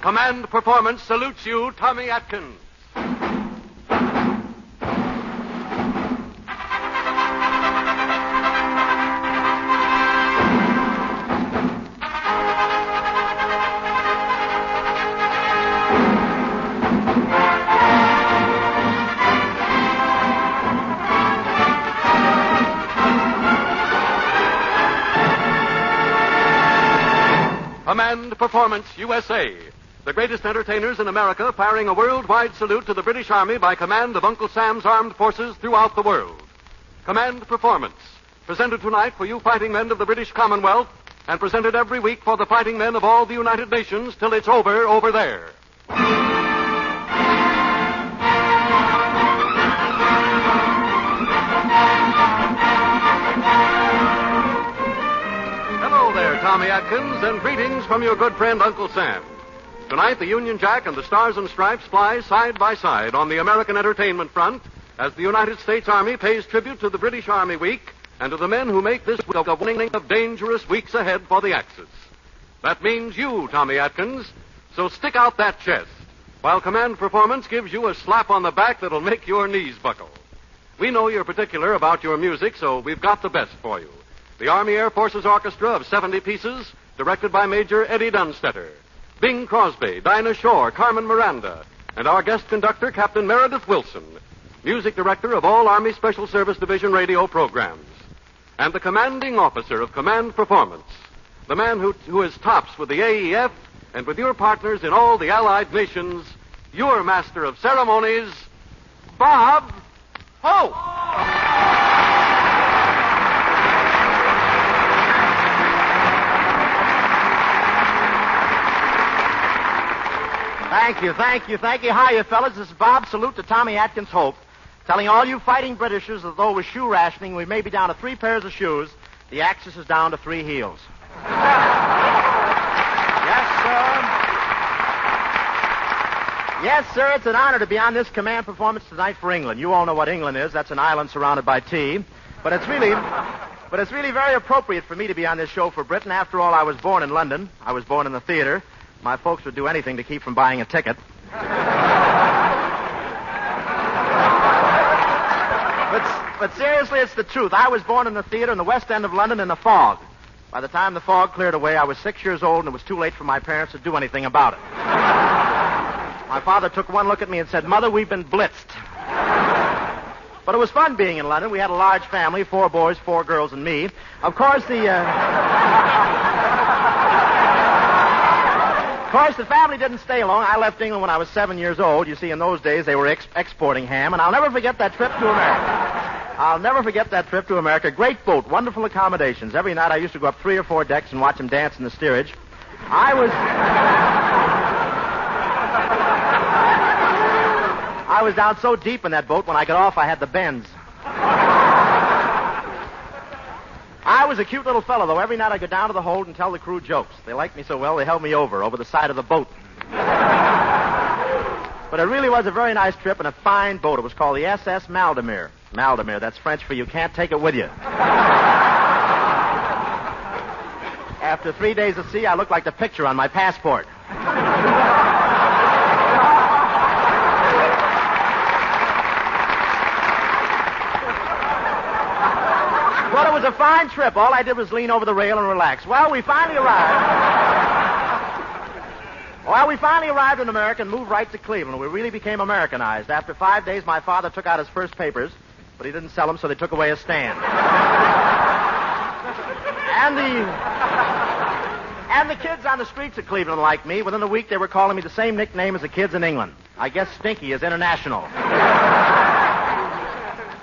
Command Performance salutes you, Tommy Atkins. Command Performance, USA. The greatest entertainers in America firing a worldwide salute to the British Army by command of Uncle Sam's armed forces throughout the world. Command Performance, presented tonight for you fighting men of the British Commonwealth and presented every week for the fighting men of all the United Nations till it's over there. Tommy Atkins, and greetings from your good friend Uncle Sam. Tonight, the Union Jack and the Stars and Stripes fly side by side on the American entertainment front as the United States Army pays tribute to the British Army Week and to the men who make this week a winning of dangerous weeks ahead for the Axis. That means you, Tommy Atkins, so stick out that chest, while Command Performance gives you a slap on the back that'll make your knees buckle. We know you're particular about your music, so we've got the best for you. The Army Air Forces Orchestra of 70 pieces, directed by Major Eddie Dunstedter. Bing Crosby, Dinah Shore, Carmen Miranda, and our guest conductor, Captain Meredith Wilson, music director of all Army Special Service Division radio programs. And the commanding officer of Command Performance, the man who is tops with the AEF and with your partners in all the Allied nations, your master of ceremonies, Bob Hope. Thank you. Hiya, fellas. This is Bob. Salute to Tommy Atkins Hope. Telling all you fighting Britishers that though with shoe rationing, we may be down to 3 pairs of shoes, the Axis is down to 3 heels. Yes, sir. It's an honor to be on this command performance tonight for England. You all know what England is. That's an island surrounded by tea. But it's really very appropriate for me to be on this show for Britain. After all, I was born in London. I was born in the theater. My folks would do anything to keep from buying a ticket. But seriously, it's the truth. I was born in the theater in the West End of London in the fog. By the time the fog cleared away, I was 6 years old, and it was too late for my parents to do anything about it. My father took one look at me and said, "Mother, we've been blitzed." But it was fun being in London. We had a large family, 4 boys, 4 girls, and me. Of course, the family didn't stay long. I left England when I was 7 years old. You see, in those days, they were exporting ham, and I'll never forget that trip to America. Great boat, wonderful accommodations. Every night I used to go up 3 or 4 decks and watch them dance in the steerage. I was down so deep in that boat, when I got off, I had the bends. I was a cute little fellow, though. Every night I'd go down to the hold and tell the crew jokes. They liked me so well, they held me over the side of the boat. But it really was a very nice trip and a fine boat. It was called the SS Maldemir. Maldemir, that's French for you can't take it with you. After 3 days at sea, I looked like the picture on my passport. But it was a fine trip. All I did was lean over the rail and relax. Well, we finally arrived in America and moved right to Cleveland. We really became Americanized. After 5 days, my father took out his first papers, but he didn't sell them, so they took away his stand. And the kids on the streets of Cleveland liked me. Within a week, they were calling me the same nickname as the kids in England. I guess Stinky is international.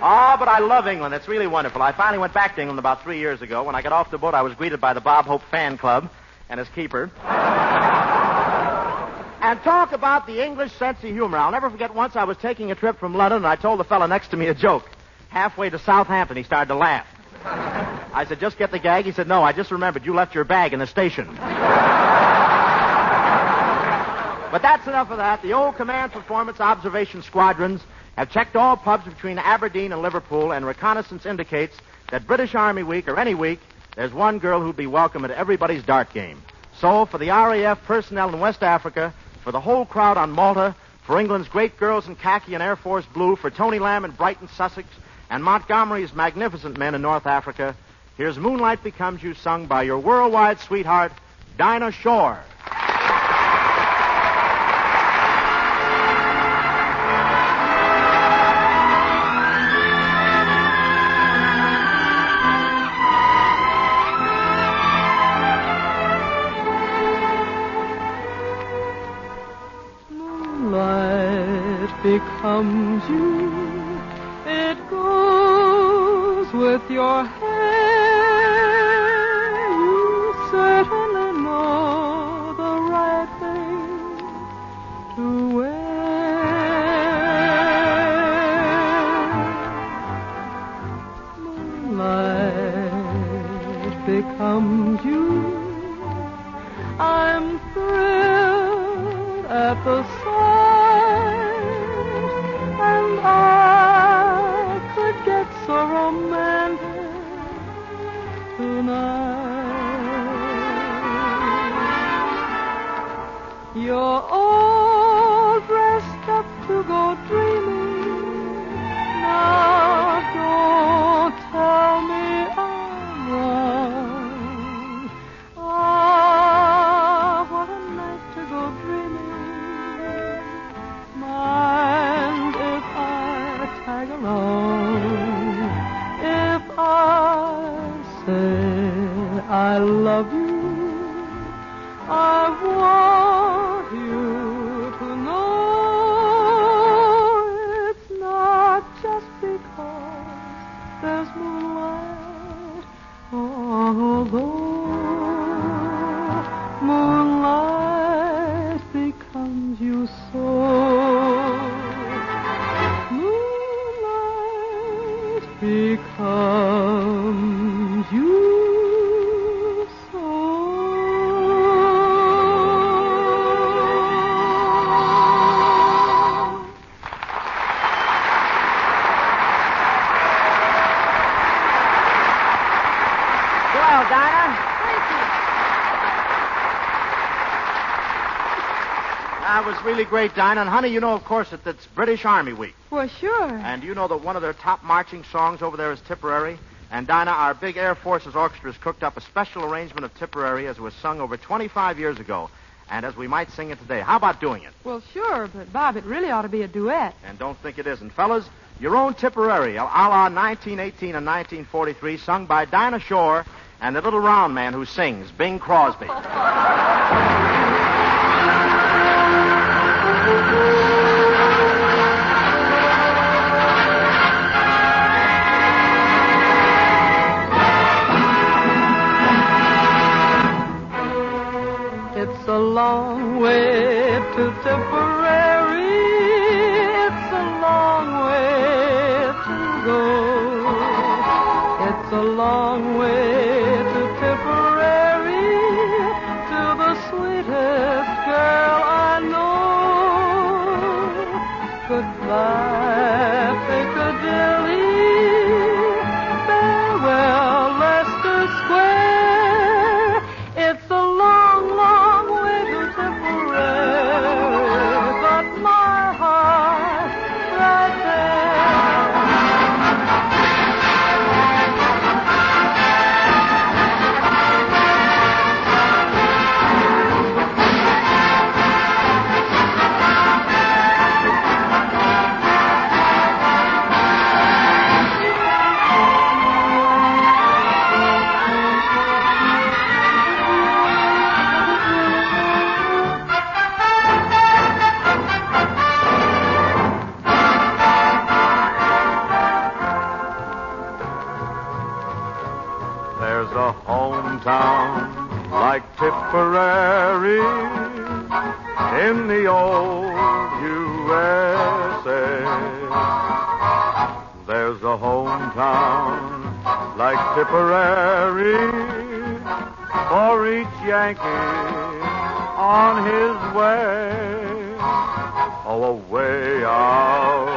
Oh, but I love England. It's really wonderful. I finally went back to England about 3 years ago. When I got off the boat, I was greeted by the Bob Hope fan club and his keeper. And talk about the English sense of humor. I'll never forget once I was taking a trip from London, and I told the fellow next to me a joke. Halfway to Southampton, he started to laugh. I said, "Just get the gag?" He said, "No, I just remembered you left your bag in the station." But that's enough of that. The old command performance observation squadrons have checked all pubs between Aberdeen and Liverpool, and reconnaissance indicates that British Army Week, or any week, there's one girl who'd be welcome at everybody's dart game. So, for the RAF personnel in West Africa, For the whole crowd on Malta, for England's great girls in khaki and Air Force blue, for Tony Lamb in Brighton, Sussex, and Montgomery's magnificent men in North Africa, here's Moonlight Becomes You, sung by your worldwide sweetheart, Dinah Shore. Becomes you, it goes with your hair. You certainly know the right thing to wear. Moonlight becomes you. I'm thrilled at the sight. And I could get so romantic tonight. You're all dressed up to go dreaming. Now don't tell me I'm wrong. Ah, what a night to go dreaming. Mind if I tag along? If I say I love you, I want you to know it's not just because there's moonlight, although moonlight becomes you so. Moonlight becomes you so. Well, Dinah. That was really great, Dinah. And, honey, you know, of course, that it's British Army Week. Well, sure. And you know that one of their top marching songs over there is Tipperary. And, Dinah, our big Air Forces orchestra has cooked up a special arrangement of Tipperary as it was sung over 25 years ago. And as we might sing it today. How about doing it? Well, sure, but, Bob, it really ought to be a duet. And don't think it isn't. Fellas, your own Tipperary, a la 1918 and 1943, sung by Dinah Shore and the little round man who sings, Bing Crosby. It's a long way to Tipperary. It's a long way to go. It's a long way to Tipperary, to the sweetest girl I know. Goodbye, Piccadilly. Farewell, Leicester Square. It's a long, long way to Tipperary, but my heart right There's a hometown like Tipperary in the old USA. There's a hometown like Tipperary for each Yankee on his way. Oh, away out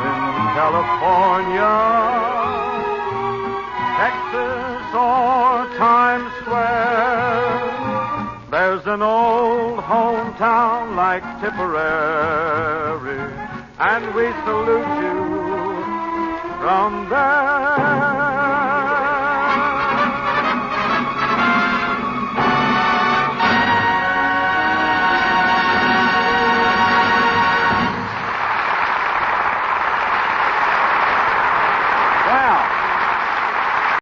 in California, Texas or Times Square, there's an old hometown like Tipperary, and we salute you